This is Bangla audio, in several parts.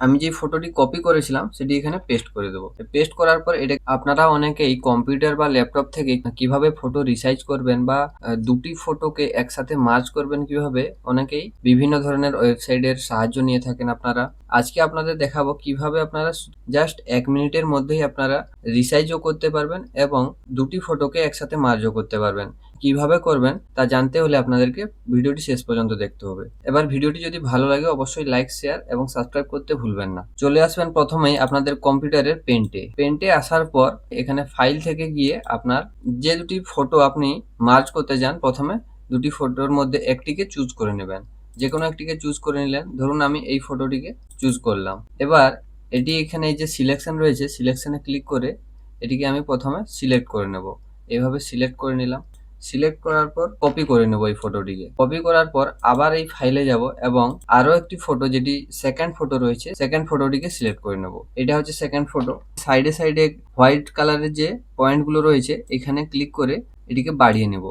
আমি যে ফটোটি কপি করেছিলাম সেটি এখানে পেস্ট করে দেবো। পেস্ট করার পর এটা আপনারা অনেকেই কম্পিউটার বা ল্যাপটপ থেকে কিভাবে ফটো রিসাইজ করবেন বা দুটি ফটোকে একসাথে মার্জ করবেন কিভাবে অনেকেই বিভিন্ন ধরনের ওয়েবসাইটের সাহায্য নিয়ে থাকেন আপনারা। আজকে আপনাদের দেখাবো কিভাবে আপনারা জাস্ট 1 মিনিটের মধ্যেই আপনারা রিসাইজও করতে পারবেন এবং দুটি ফটোকে একসাথে মার্জও করতে পারবেন। কিভাবে করবেন তা জানতে হলে আপনাদেরকে ভিডিওটি শেষ পর্যন্ত দেখতে হবে। এবার ভিডিওটি যদি ভালো লাগে অবশ্যই লাইক, শেয়ার এবং সাবস্ক্রাইব করতে ভুলবেন না। চলে আসবেন প্রথমেই আপনাদের কম্পিউটারের পেন্টে আসার পর এখানে ফাইল থেকে গিয়ে আপনার যে দুটি ফটো আপনি মার্জ করতে যান প্রথমে দুটি ফটোর মধ্যে একটিকে চুজ করে নেবেন। যে কোনো একটিকে চুজ করে নিলেন। ধরুন আমি এই ফটোটিকে চুজ করলাম। এবার এটি এখানে এই যে সিলেকশন রয়েছে সিলেকশনে ক্লিক করে এটিকে আমি প্রথমে সিলেক্ট করে নেব। এইভাবে সিলেক্ট করে নিলাম। সিলেক্ট করার পর কপি করে নেব এই ফটোটিকে। কপি করার পর আবার এই ফাইলে যাব এবং আরো একটি ফটো যেটি সেকেন্ড ফটো রয়েছে সেকেন্ড ফটোটিকে সিলেক্ট করে নেব। এটা হচ্ছে সেকেন্ড ফটো। সাইডে সাইডে হোয়াইট কালারের যে পয়েন্টগুলো রয়েছে এখানে ক্লিক করে এটিকে বাড়িয়ে নেব।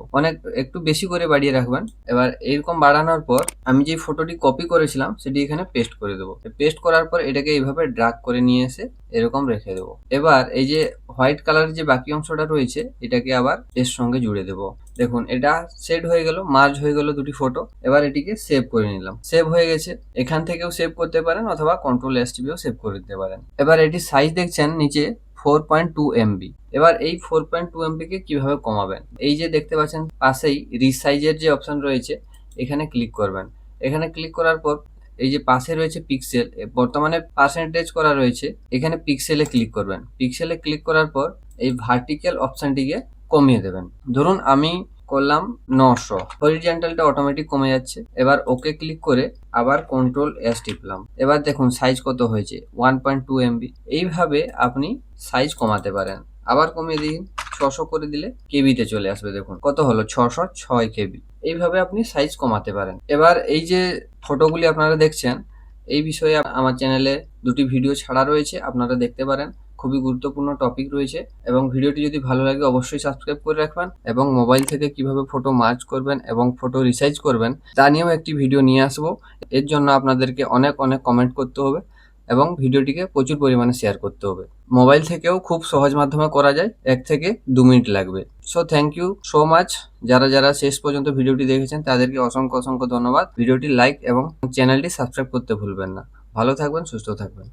একটু বেশি করে বাড়িয়ে রাখবেন। এবার এরকম বাড়ানোর পর আমি যে ফটোটি কপি করেছিলাম সেটি এখানে পেস্ট করে দেবো। পেস্ট করার পর এটাকে এইভাবে ড্রাগ করে নিয়ে এসে এরকম রেখে দেবো। এবার এই যে হোয়াইট কালারের যে বাকি অংশটা রয়েছে এটাকে আবার এর সঙ্গে জুড়ে দেবো। দেখুন এটা সেট হয়ে গেল, মার্জ হয়ে গেল দুটি ফটো। এবার এটিকে সেভ করে নিলাম। সেভ হয়ে গেছে। এখান থেকেও সেভ করতে পারেন অথবা Ctrl+S টিপেও সেভ করে দিতে পারেন। এবার এটির সাইজ দেখছেন নিচে 4.2 MB। এবার এই 4.2 MB কে কিভাবে কমাবেন? এই যে দেখতে পাচ্ছেন পাশেই রিসাইজের যে অপশন রয়েছে এখানে ক্লিক করবেন। এখানে ক্লিক করার পর এই যে পাশে রয়েছে পিক্সেল, বর্তমানে পার্সেন্টেজ করা রয়েছে, এখানে পিক্সেলে ক্লিক করবেন। পিক্সেলে ক্লিক করার পর এই ভার্টিক্যাল অপশনটিকে কমিয়ে দেবেন। ধরুন আমি করলাম 900, হরিজন্টালটা অটোমেটিক কমে যাচ্ছে। এবার ওকে ক্লিক করে আবার Ctrl+S টিপলাম। এবার দেখুন সাইজ কত হয়েছে 1.2 MB। এইভাবে আপনি সাইজ কমাতে পারেন। আবার কমিয়ে দিন, 600 করে দিলে কেবিতে চলে আসবে। দেখুন কত হলো 606 কেবি। এইভাবে আপনি সাইজ কমাতে পারেন। এবার এই যে ফটোগুলি আপনারা দেখছেন এই বিষয়ে আমার চ্যানেলে দুটি ভিডিও ছাড়া রয়েছে, আপনারা দেখতে পারেন। খুবই গুরুত্বপূর্ণ টপিক রয়েছে এবং ভিডিওটি যদি ভালো লাগে অবশ্যই সাবস্ক্রাইব করে রাখবেন এবং মোবাইল থেকে কিভাবে ফটো মার্জ করবেন এবং ফটো রিসাইজ করবেন তা নিয়েও একটি ভিডিও নিয়ে আসবো। এর জন্য আপনাদেরকে অনেক কমেন্ট করতে হবে এবং ভিডিওটিকে প্রচুর পরিমাণে শেয়ার করতে হবে। মোবাইল থেকেও খুব সহজ মাধ্যমে করা যায়, 1 থেকে 2 মিনিট লাগবে। So thank you so much. যারা শেষ পর্যন্ত ভিডিওটি দেখেছেন তাদেরকে অসংখ্য ধন্যবাদ। ভিডিওটি লাইক এবং চ্যানেলটি সাবস্ক্রাইব করতে ভুলবেন না। ভালো থাকবেন, সুস্থ থাকবেন।